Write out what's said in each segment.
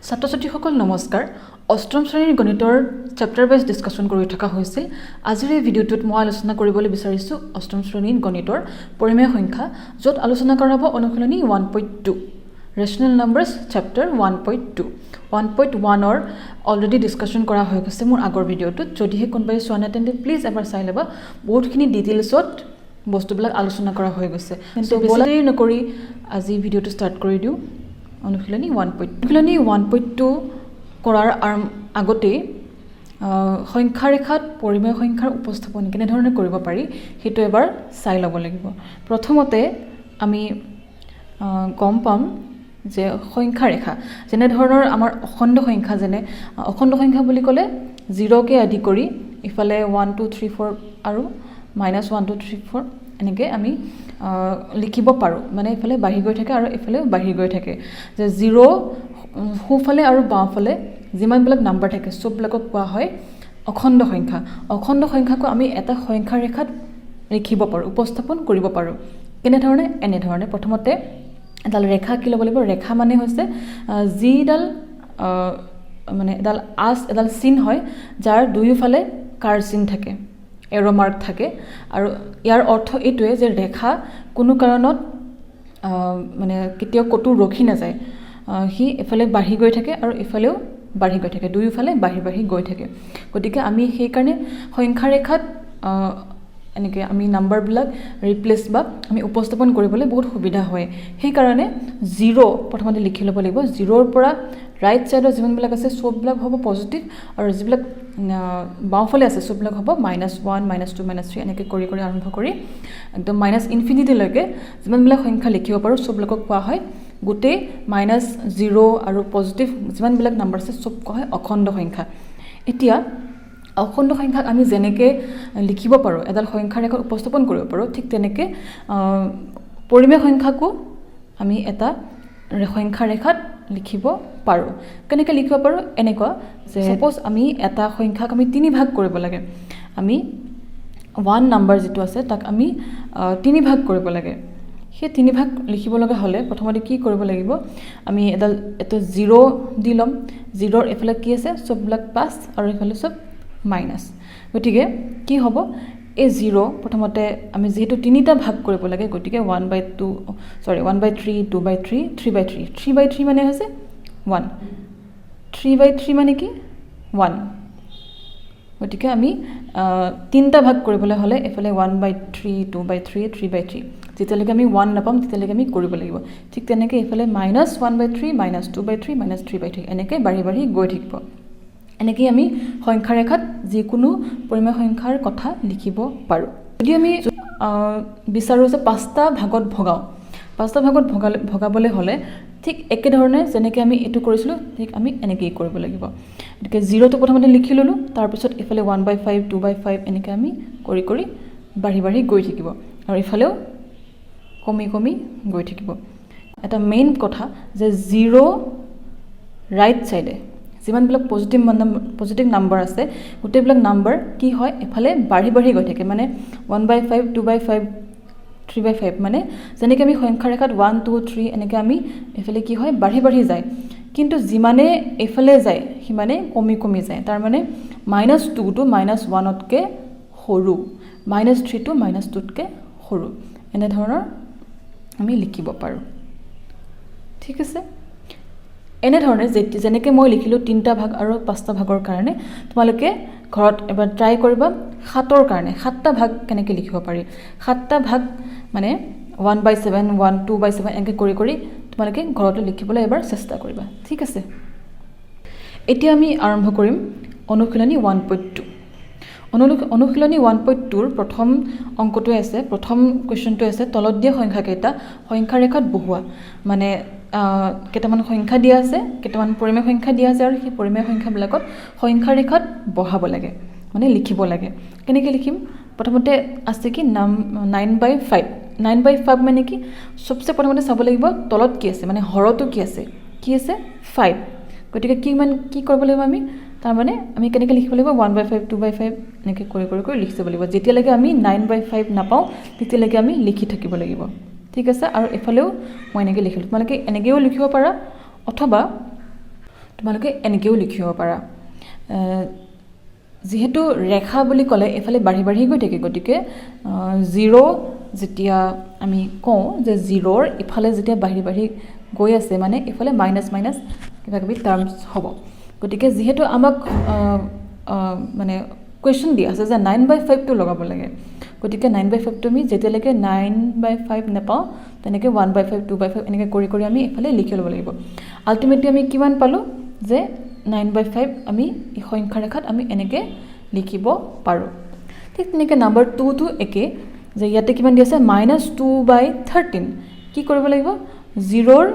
ছাত্ৰ ছাত্ৰীসকল নমস্কাৰ অষ্টম শ্ৰেণীৰ গণিতৰ চেপ্টাৰ वाइज ডিসকাশন কৰি থকা হৈছিল আজিৰ এই ভিডিওটোত মই আলোচনা কৰিবলৈ বিচাৰিছো অষ্টম শ্ৰেণীৰ গণিতৰ পৰিমেয় সংখ্যা যত আলোচনা কৰা হ'ব অনুশীলনী 1.2 ৰেশনাল নাম্বাৰছ চেপ্টাৰ 1.2 1.1 অৰ অলৰেডি ডিসকাশন কৰা হৈ গৈছে মোৰ আগৰ ভিডিওটোত যদিহে কোনবাই চোৱা নাই তেন্তে প্লিজ এবাৰ চাই লবা বহুতখিনি ডিটেইলছত বস্তুবিলাক আলোচনা কৰা হৈ গৈছে কিন্তু বেছি নকৰি আজি ভিডিওটো ষ্টাৰ্ট কৰি দিও অনুশীলনী 1.2 কৰাৰ আগতে সংখ্যা ৰেখাত পৰিমেয় সংখ্যাৰ উপস্থাপন কেনে ধৰণে কৰিব পাৰি হেতু এবাৰ চাই ল'ব লাগিব প্ৰথমতে আমি গম পাম যে সংখ্যা ৰেখা যেনে ধৰণৰ আমাৰ অখণ্ড সংখ্যা যেনে অখণ্ড সংখ্যা বুলি ক'লে 0 কে আদি কৰি ইফালে 1 2 3 4 আৰু -1 2 3 4 এনেকৈ আমি লিখিব পাৰো মানে ইফালে বাঢ়ি গৈ থাকে আৰু ইফালে বাঢ়ি গৈ থাকে যে 0 হুফালে আৰু বাওফালে যিমানবিলাক নাম্বাৰ থাকে সববিলাকক কোৱা হয় অখণ্ড সংখ্যা অখণ্ড সংখ্যাকো আমি এটা সংখ্যা ৰেখাত লিখিব পাৰো উপস্থাপন কৰিব পাৰো কেনে ধৰণে এনে ধৰণে প্ৰথমতে এডাল ৰেখা কি ল'ব লাগিব ৰেখা মানে হৈছে যিডাল মানে এডাল চিন হয় যাৰ দুয়োফালে কাৰ চিন থাকে এৰো মাৰ্ক থাকে আৰু ইয়াৰ অৰ্থ এইটোৱে যে ৰেখা কোনো কাৰণত মানে কেতিয়াও কতো ৰখি না যায় হি এফালে বাঢ়ি গৈ থাকে আৰু ইফালেও বাঢ়ি গৈ থাকে দুয়োফালে বাঢ়ি গৈ থাকে গতিকে আমি সেই কাৰণে সংখ্যা ৰেখাত এনেকে আমি নাম্বাৰবিলাক ৰিপ্লেস বা আমি উপস্থাপন কৰিবলৈ বহুত সুবিধা হয় সেই কাৰণে 0 প্ৰথমতে লিখি ল'ব লাগিব 0 ৰ পৰা ৰাইট সাইডৰ যিমানবিলাক আছে সববিলাক হ'ব পজিটিভ আৰু যিবিলাক বাওফালে আছে সববিলাক হ'ব -1 -2 -3 এনেকৈ কৰি আৰম্ভ কৰি একদম −ইনফিনিটি লৈকে যিমানবিলাক সংখ্যা লিখিব পাৰো সববিলাকক কোৱা হয় গুটে -0 আৰু পজিটিভ যিমানবিলাক নাম্বাৰ আছে সব কোৱা হয় অখণ্ড সংখ্যা এতিয়া অখণ্ড সংখ্যাক আমি যেনেকৈ লিখিব পাৰো এডাল সংখ্যা ৰেখাত উপস্থাপন কৰিব পাৰো ঠিক তেনেকৈ পৰিমেয় সংখ্যাকো আমি এটা সংখ্যা ৰেখাত লিখিব পাৰো কেনেকৈ লিখিব পাৰো এনেকুৱা যে সাপোজ আমি এটা সংখ্যাক আমি তিনি ভাগ কৰিব লাগে আমি 1 নাম্বাৰ যেটো আছে তাক আমি তিনি ভাগ কৰিব লাগে সেই তিনি ভাগ লিখিব লগা হলে প্ৰথমতে কি কৰিব লাগিব আমি এটা 0 দি লম 0 ৰ এফালে কি আছে সববিলাক প্লাস আৰু এফালে সব মাইনাস গতিকে কি হ'ব এই 0 প্ৰথমতে আমি যেহেতু তিনিটা ভাগ কৰিব লাগে গতিকে 1/3 2/3 3/3 3/3 মানে হৈছে 1 3/3 মানে কি 1 গতিকে আমি তিনটা ভাগ কৰিবলৈ হলে এফালে 1/3 2/3 3/3 যেতিয়ালৈকে আমি 1 নাপাম তেতিয়ালৈকে আমি কৰিব লাগিব ঠিক তেনেকৈ এফালে -1/3 -2/3 -3/3 এনেকৈ বাঢ়ি গৈ থাকিব এনেকৈ আমি সংখ্যা ৰেখাত যিকোনো পৰিমেয় সংখ্যাৰ কথা লিখিব পাৰো যদি আমি বিচাৰো যে পাঁচটা ভাগত ভগাবলৈ হলে ঠিক একে ধৰণে যেনেকৈ আমি এটো কৰিছিলো ঠিক আমি এনেকৈ কৰিব লাগিব গতিকে 0 টো প্ৰথমতে লিখি ললো তাৰ পিছত ইফালে 1/5 2/5 এনেকৈ আমি কৰি বাঢ়ি গৈ থাকিব আৰু ইফালেও কমি গৈ থাকিব এটা মেইন কথা যে 0 ৰাইট সাইডে যিমানবিলাক পজিটিভ নাম্বাৰ আছে গোটেইবিলাক নাম্বাৰ কি হয় এফালে বাঢ়ি গৈ থাকে মানে 1/5 2/5 3/5 মানে যেনেকৈ আমি সংখ্যা ৰেখাত 1 2 3 এনেকৈ আমি এফালে কি হয় বাঢ়ি যায় কিন্তু যিমানে এফালে যায় সিমানে কমি যায় তাৰ মানে -2 টো -1 তকে সৰু -3 টো -2 তকে সৰু এনে ধৰণৰ আমি লিখিব পাৰো ঠিক আছে এনে ধৰণে যেনেকৈ মই লিখিলো তিনটা ভাগ আৰু পাঁচটা ভাগৰ কাৰণে তোমালোকে ঘৰত এবাৰ ট্ৰাই কৰিবা 7ৰ কাৰণে 7টা ভাগ কেনেকৈ লিখিব পাৰি 7টা ভাগ মানে 1/7 1 2/7 এনেকৈ কৰি তোমালোকে ঘৰত লিখিবলৈ এবাৰ চেষ্টা কৰিবা ঠিক আছে এতিয়া আমি আৰম্ভ কৰিম অনুশীলনী 1.2 অনুশীলনী 1.2 ৰ প্ৰথম অংকটো আছে প্ৰথম কোৱেশ্চনটো আছে তলত দিয়া সংখ্যা কেইটা সংখ্যা ৰেখাত বহুৱা মানে কেইটামান সংখ্যা দিয়া আছে কেইটামান পৰিমেয় সংখ্যা দিয়া আছে আৰু সেই পৰিমেয় সংখ্যাবিলাকত সংখ্যা ৰেখাত বহাব লাগে মানে লিখিব লাগে কেনেকৈ লিখিম প্ৰথমতে আছে কি 9/5 মানে কি সবচে প্ৰথমতে চাব লাগিব তলত কি আছে মানে হৰটো কি আছে 5 গতিকে কি কৰিব লাগিব আমি তাৰ মানে আমি কেনেকৈ লিখিব লাগিব 1/5 2/5 এনেকৈ কৰি লিখি যাব লাগিব যেতিয়ালৈকে আমি 9/5 নাপাওঁ তেতিয়ালৈকে আমি লিখি থাকিব লাগিব ঠিক আছে আৰু এফালেও মই এনেকৈ লিখিলো তোমালোকে এনেকৈও লিখিব পাৰা অথবা তোমালোকে এনেকেও লিখিব পাৰা যেহেতু ৰেখা বুলি ক'লে এফালে বাঢ়ি বাঢ়ি গৈ থাকে গতিকে 0 যেতিয়া আমি কওঁ যে 0ৰ ইফালে যেতিয়া বাঢ়ি বাঢ়ি গৈ আছে মানে এফালে মাইনাছ মাইনাছ কিবা কিবি টাৰ্মছ হ'ব গতিকে যেহেতু আমাক মানে কুৱেশ্যন দিয়া আছে যে 9/5টো লগাব লাগে গতিকে 9/5টো আমি যেতিয়ালৈকে 9/5 নাপাওঁ তেনেকৈ 1/5 2/5 এনেকৈ কৰি কৰি আমি এফালে লিখি ল'ব লাগিব আল্টিমেটলি আমি কিমান পালোঁ যে 9/5 আমি এই সংখ্যা ৰেখাত আমি এনেকৈ লিখিব পাৰোঁ ঠিক তেনেকৈ নাম্বাৰ 2টো একে যে ইয়াতে কিমান দি আছে -2/13 কি কৰিব লাগিব 0ৰ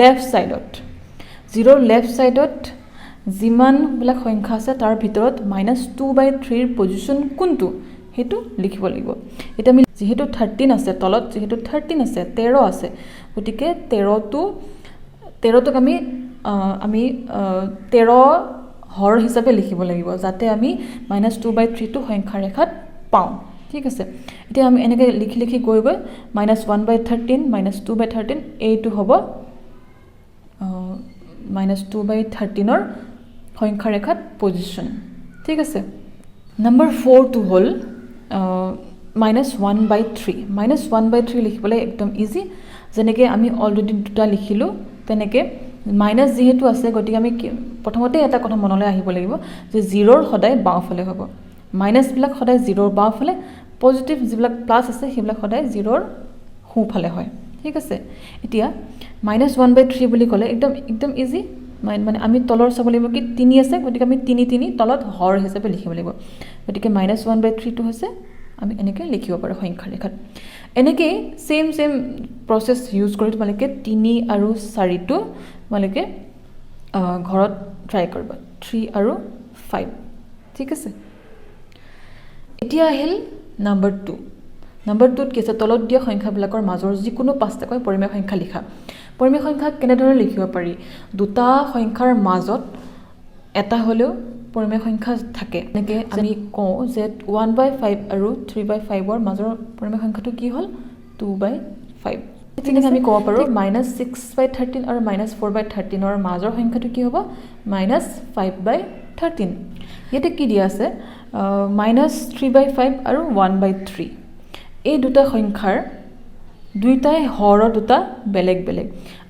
লেফ্ট ছাইডত 0ৰ লেফ্ট ছাইডত যিমানবিলাক সংখ্যা আছে তাৰ ভিতৰত -2/3 ৰ পজিশ্যন কোনটো সেইটো লিখিব লাগিব এটা আমি যেহেতু 13 আছে তলত যেহেতু 13 আছে 13 আছে গতিকে 13টোক আমি 13 হৰ হিচাপে লিখিব লাগিব যাতে আমি -2/3 টো সংখ্যা ৰেখাত পাওঁ ঠিক আছে এতিয়া আমি এনেকৈ লিখি লিখি গৈ গৈ -1/13 -2/13 এইটো হ'ব -2/13 ৰ সংখ্যা ৰেখাত পজিশ্যন ঠিক আছে নাম্বাৰ 4টো হ'ল -1/3 -1/3 লিখিবলৈ একদম ইজি যেনেকৈ আমি অলৰেডি দুটা লিখিলোঁ তেনেকৈ মাইনাছ যেহেতু আছে গতিকে আমি প্ৰথমতে এটা কথা মনলৈ আহিব লাগিব যে 0ৰ সদায় বাওঁফালে হ'ব মাইনাছবিলাক সদায় 0ৰ বাওঁফালে পজিটিভ যিবিলাক প্লাছ আছে সেইবিলাক সদায় 0ৰ সোঁফালে হয় ঠিক আছে এতিয়া -1/3 বুলি ক'লে একদম ইজি মানে আমি তলৰ চাব লাগিব কি 3 আছে গতিকে আমি 3 তলত হৰ হিচাপে লিখিব লাগিব গতিকে -1/3 টো হৈছে আমি এনেকৈ লিখিব পাৰোঁ সংখ্যা ৰেখাত এনেকৈ সেম প্ৰচেছ ইউজ কৰি তোমালোকে 3 আৰু 4টো তোমালোকে ঘৰত ট্ৰাই কৰিবা 3 আৰু 5 ঠিক আছে এতিয়া আহিল নাম্বাৰ 2ত কি আছে তলত দিয়া সংখ্যাবিলাকৰ মাজৰ যিকোনো 5টাকৈ পৰিমেয় সংখ্যা লিখা পৰিমেয় সংখ্যা কেনেদৰে লিখিব পাৰি দুটা সংখ্যাৰ মাজত এটা হ'লেও পৰিমেয় সংখ্যা থাকে এনেকৈ আমি কওঁ যে 1/5 আৰু 3/5ৰ মাজৰ পৰিমেয় সংখ্যাটো কি হ'ল 2/5 তেনেকৈ আমি ক'ব পাৰোঁ -6/13 আৰু -4/13 ৰ মাজৰ সংখ্যাটো কি হ'ব -5/13 ইয়াতে কি দিয়া আছে -3/5 আৰু 1/3 এই দুটা সংখ্যাৰ দুইটাই হৰৰ দুটা বেলেগ বেলেগ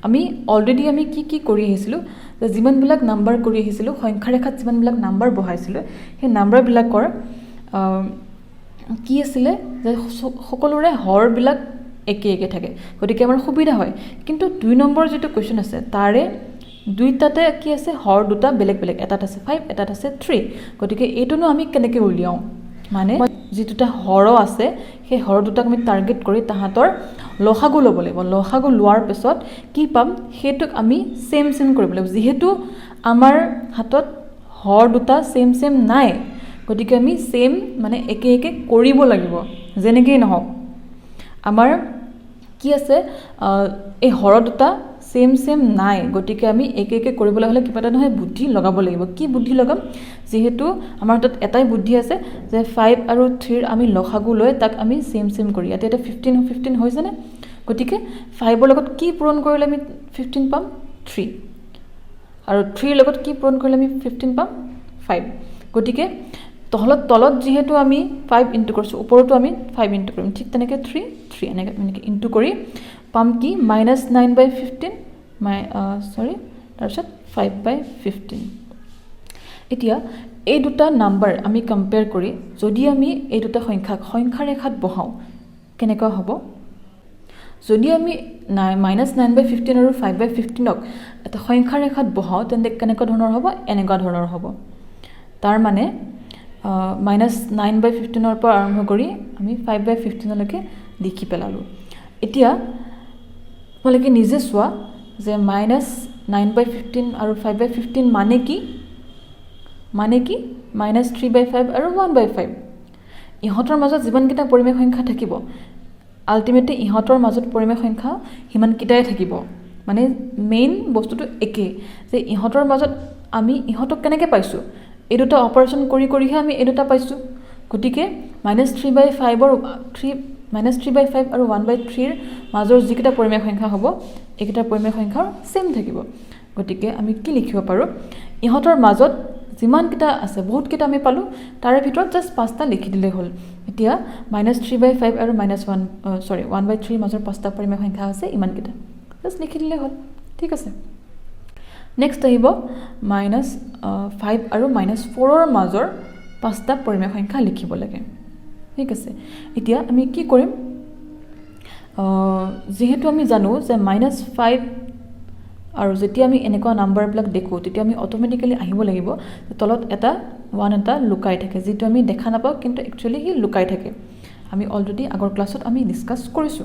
আমি অলৰেডি আমি কি কৰি আহিছিলোঁ যে যিমানবিলাক নাম্বাৰ কৰি আহিছিলোঁ সংখ্যা ৰেখাত যিমানবিলাক নাম্বাৰ বহাইছিলোঁ সেই নাম্বাৰবিলাকৰ কি আছিলে যে সকলোৰে হৰবিলাক একে থাকে গতিকে আমাৰ সুবিধা হয় কিন্তু 2 নম্বৰ যিটো কুৱেশ্যন আছে তাৰে দুইটাতে কি আছে হৰ দুটা বেলেগ বেলেগ এটাত আছে 5 এটাত আছে 3 গতিকে এইটোনো আমি কেনেকৈ উলিয়াওঁ মানে যিটোটা হৰ আছে সেই হৰ দুটাক আমি টাৰ্গেট কৰি তাহাঁতৰ লসাগু ল'ব লাগিব লসাগু লোৱাৰ পিছত কি পাম সেইটোক আমি সেম কৰিব লাগিব যেহেতু আমাৰ হাতত হৰ দুটা সেম নাই গতিকে আমি সেম মানে একে কৰিব লাগিব যেনেকৈ নহওক আমাৰ কি আছে এই হৰ দুটা সেম নাই গতিকে আমি একে কৰিবলৈ হ'লে কিবা এটা নহয় বুদ্ধি লগাব লাগিব কি বুদ্ধি লগাম যেহেতু আমাৰ হাতত এটাই বুদ্ধি আছে যে 5 আৰু 3 আমি লসাগু লৈ তাক আমি সেম কৰি ইয়াতে এটা 15 হৈছেনে গতিকে 5ৰ লগত কি পূৰণ কৰিলে আমি 15 পাম 3 আৰু 3ৰ লগত কি পূৰণ কৰিলে আমি 15 পাম 5 গতিকে তলত যেহেতু আমি 5 ইনটু কৰিছোঁ ওপৰতো আমি 5 ইনটু কৰিম ঠিক তেনেকৈ 3 এনেকৈ ইনটু কৰি পাম কি -9/15 তাৰপিছত 5/15 এতিয়া এই দুটা নাম্বাৰ আমি কম্পেয়াৰ কৰি যদি আমি এই দুটা সংখ্যা ৰেখাত বহাওঁ কেনেকুৱা হ'ব যদি আমি -9/15 আৰু 5/15ক এটা সংখ্যা ৰেখাত বহাওঁ তেন্তে কেনেকুৱা ধৰণৰ হ'ব এনেকুৱা ধৰণৰ হ'ব তাৰ মানে -9/15 পৰা আৰম্ভ কৰি আমি 5/15লৈকে লিখি পেলালোঁ এতিয়া তোমালোকে নিজে চোৱা যে -9/15 আৰু 5/15 মানে কি -3/5 আৰু 1/5 ইহঁতৰ মাজত যিমানকেইটা পৰিমেয় সংখ্যা থাকিব আল্টিমেটলি ইহঁতৰ মাজত পৰিমেয় সংখ্যা সিমানকেইটাই থাকিব মানে মেইন বস্তুটো একে যে ইহঁতৰ মাজত আমি ইহঁতক কেনেকৈ পাইছোঁ এই দুটা অপাৰেশ্যন কৰিহে আমি এই দুটা পাইছোঁ গতিকে -3/5 আৰু 1/3 মাজৰ যিকেইটা পৰিমেয় সংখ্যা হ'ব এইকেইটা পৰিমেয় সংখ্যাৰ সেম থাকিব গতিকে আমি কি লিখিব পাৰোঁ ইহঁতৰ মাজত যিমান কিটা আছে বহুত কিটা আমি পালো তাৰে ভিতৰত জাস্ট 5টা লিখি দিলে হ'ল এতিয়া -3/5 আৰু -1/3 মাজৰ 5টা পৰিমেয় সংখ্যা আছে ইমান কিটা জাস্ট লিখি দিলে হ'ল ঠিক আছে নেক্সট আহিব -5 আৰু -4ৰ মাজৰ 5টা পৰিমেয় সংখ্যা লিখিব লাগে ঠিক আছে এতিয়া আমি কি কৰিম যেহেতু আমি জানো যে -5 আৰু যেতিয়া আমি এনেকুৱা নাম্বাৰবিলাক দেখো তেতিয়া আমি অটোমেটিক্যালি আহিব লাগিব তলত এটা 1 এটা লুকাই থাকে যেটো আমি দেখা নাপাও কিন্তু একচুয়ালি হি লুকাই থাকে আমি অলৰেডি আগৰ ক্লাছত আমি ডিসকাস কৰিছো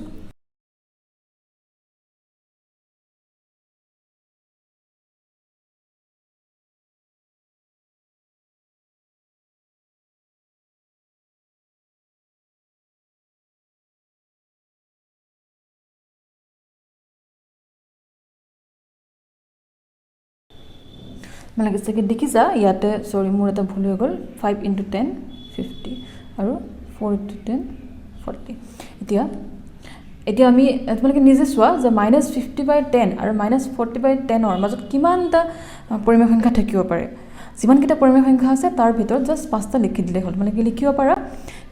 মানে লাগিছে কি দেখিছা ইয়াতে সৰি মোৰ এটা ভুল হৈ গল 5 * 10 50 আৰু 4 * 10 40 এতিয়া আমি তোমালোকে নিজে চোৱা যে -50/10 আৰু -40/10 ৰ মাজত কিমানটা পৰিমেয় সংখ্যা থাকিব পাৰে যিমান কিটা পৰিমেয় সংখ্যা আছে তাৰ ভিতৰত জাস্ট 5টা লিখি দিলে হ'ল মানে কি লিখিব পাৰা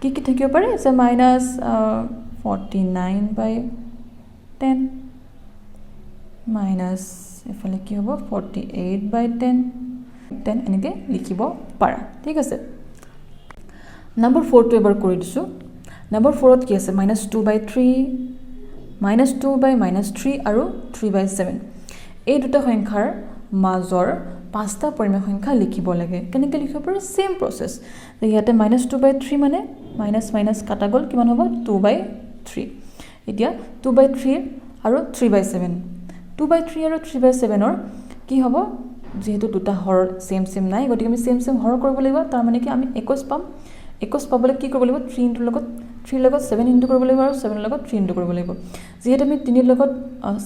কি থাকিব পাৰে যে -49/10 মাইনাস এফালে কি হ'ব 48/10 এনেকে লিখিব পাৰা ঠিক আছে নম্বৰ 4 টো এবাৰ কৰি দিছো নম্বৰ 4 ত কি আছে -2/3 -2/-3 আৰু 3/7 এই দুটা সংখ্যাৰ মাজৰ 5টা পৰিমেয় সংখ্যা লিখিব লাগে কেনেকৈ লিখিব পাৰো সেম প্ৰসেস ইয়াতে -2/3 মানে মাইনাস কাটা গল কিমান হ'ব 2/3 এতিয়া 2/3 আৰু 3/7 2/3 আৰু 3/7 ৰ কি হ'ব যেহেতু দুটা হৰ সেম নাই গতিকে আমি সেম হৰ কৰিব লাগিব তাৰ মানে কি আমি 21 পাম 21 পাবলৈ কি কৰিব লাগিব 3 ৰ লগত 3 লগত 7 ইনটু কৰিব লাগিব আৰু 7 ৰ লগত 3 ইনটু কৰিব লাগিব যেহেতু আমি 3 ৰ লগত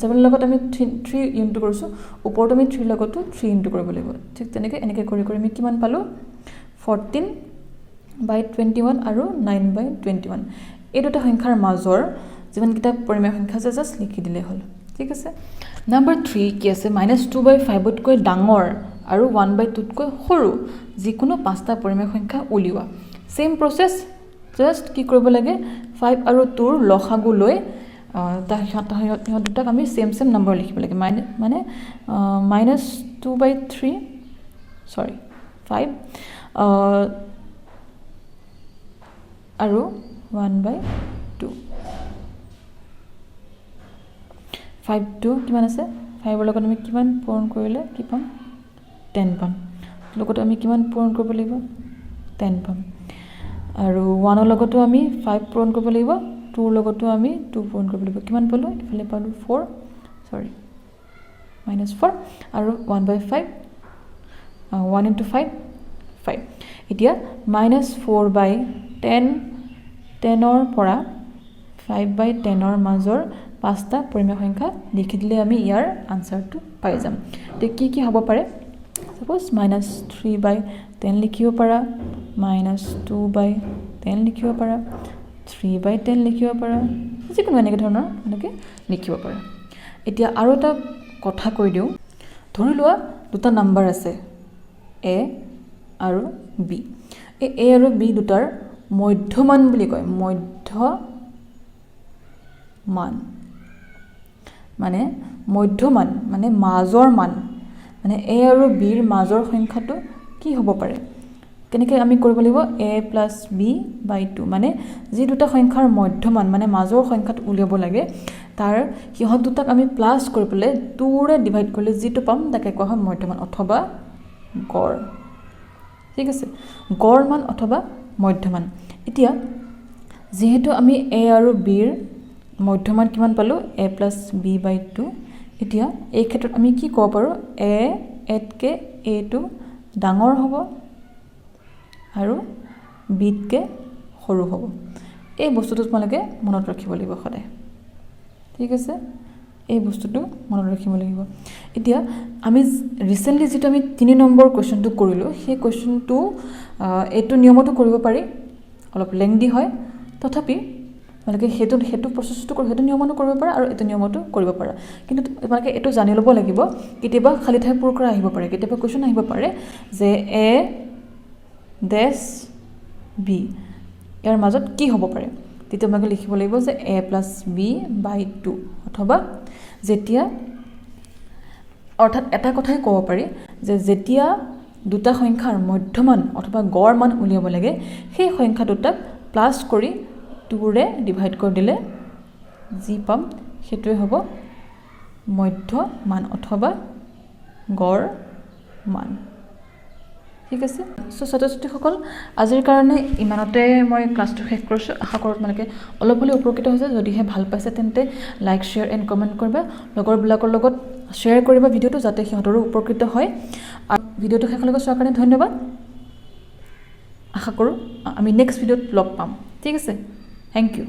7 ৰ লগত আমি 3 ইনটু কৰিছো ওপৰত আমি 3 ৰ লগতো 3 ইনটু কৰিব লাগিব ঠিক তেনেকৈ এনেকৈ কৰি আমি কিমান পালো 14/21 আৰু 9/21 এই দুটা সংখ্যাৰ মাজৰ যিমান কিটা পৰিমেয় সংখ্যা আছে জাস্ট লিখি দিলে হ'ল ঠিক আছে নম্বৰ 3 কি আছে -2/5 তকৈ ডাঙৰ আৰু 1/2 তকৈ সৰু যিকোনো 5টা পৰিমেয় সংখ্যা উলিওৱা সেম প্ৰসেস জাস্ট কি কৰিব লাগে 5 আৰু 2 ৰ লসাগু লৈ সিহঁত দুটাক আমি সেম নম্বৰ লিখিব লাগে মানে -2/3 5 আৰু 1/2 5 2 কিমান আছে 5 ৰ লগত আমি কিমান পূৰণ কৰিলে কি পাম 10 পাম লগত আমি কিমান পূৰণ কৰিব লাগিব 10 পাম আৰু 1 ৰ লগতো আমি 5 পূৰণ কৰিব লাগিব 2 ৰ লগতো আমি 2 পূৰণ কৰিব লাগিব কিমান পালো ইফালে পালো 4 -4 আৰু 1/5 1 * 5 5 এতিয়া -4/10 10 ৰ পৰা 5/10 ৰ মাজৰ 5টা পৰিমেয় সংখ্যা লিখি দিলে আমি ইয়াৰ আনসাৰটো পাই যাম তে কি হ'ব পাৰে সাপোজ -3/10 লিখিব পাৰা -2/10 লিখিব পাৰা 3/10 লিখিব পাৰা যিকোনো এনেকৈ ধৰণৰ এনেকৈ লিখিব পাৰা এতিয়া আৰু এটা কথা কৈ দিওঁ ধৰি লোৱা দুটা নাম্বাৰ আছে a আৰু b এই a আৰু b দুটাৰ মধ্যমান বুলি কয় মধ্যমান মানে মাজৰ মান মানে a আৰু b ৰ মাজৰ সংখ্যাটো কি হ'ব পাৰে কেনেকৈ আমি কৰিব লাগিব a + b/2 মানে যি দুটা সংখ্যাৰ মধ্যমান মানে মাজৰ সংখ্যাটো উলিয়াব লাগে তাৰ সিহঁত দুটাক আমি প্লাস কৰি পেলাই 2 ৰে ডিভাইড কৰিলে যিটো পাম তাকে কোৱা হয় মধ্যমান অথবা গড় ঠিক আছে গড় মান অথবা মধ্যমান এতিয়া যেহেতু আমি a আৰু b ৰ মধ্যমান কিমান পালো a + b/2 এতিয়া এই ক্ষেত্ৰত আমি কি ক'ব পাৰো a তকে a টো ডাঙৰ হ'ব আৰু b তকে সৰু হ'ব এই বস্তুটো তোমালোকে মনত ৰাখিব লাগিব সদায় ঠিক আছে এই বস্তুটো মনত ৰাখিব লাগিব এতিয়া আমি ৰিসেন্টলি যেটো আমি 3 নম্বৰ কোৱেশ্চনটো কৰিলো সেই কোৱেশ্চনটো এটো নিয়মটো কৰিব পাৰি অলপ লেংদি হয় তথাপি তোমালোকে সেইটো প্ৰচেছটো সেইটো নিয়মতো কৰিব পাৰা আৰু এইটো নিয়মতো কৰিব পাৰা কিন্তু তোমালোকে এইটো জানি ল'ব লাগিব কেতিয়াবা খালি ঠাই পূৰ কৰা আহিব পাৰে কেতিয়াবা কোৱেশ্চন আহিব পাৰে যে এ ডেছ বি ইয়াৰ মাজত কি হ'ব পাৰে তেতিয়া তোমালোকে লিখিব লাগিব যে a + b / 2 অথবা যেতিয়া অৰ্থাৎ এটা কথাই ক'ব পাৰি যে যেতিয়া দুটা সংখ্যাৰ মধ্যমান অথবা গড় মান উলিয়াব লাগে সেই সংখ্যা দুটাক প্লাস কৰি 2 ৰে ডিভাইড কৰি দিলে যি পাম সেইটোৱে হ'ব মধ্য মান অথবা গড় মান ঠিক আছে সো ছাত্ৰ-ছাত্ৰীসকল আজিৰ কাৰণে ইমানতে মই ক্লাছটো শেষ কৰিছোঁ আশা কৰোঁ তোমালোকে অলপ হ'লেও উপকৃত হৈছে যদিহে ভাল পাইছে তেন্তে লাইক শেয়াৰ এণ্ড কমেণ্ট কৰিবা লগৰবিলাকৰ লগত শ্বেয়াৰ কৰিবা ভিডিঅ'টো যাতে সিহঁতৰো উপকৃত হয় আৰু ভিডিঅ'টো শেষলৈকে চোৱাৰ কাৰণে ধন্যবাদ আশা কৰোঁ আমি নেক্সট ভিডিঅ'ত লগ পাম ঠিক আছে থ্যাংক ইউ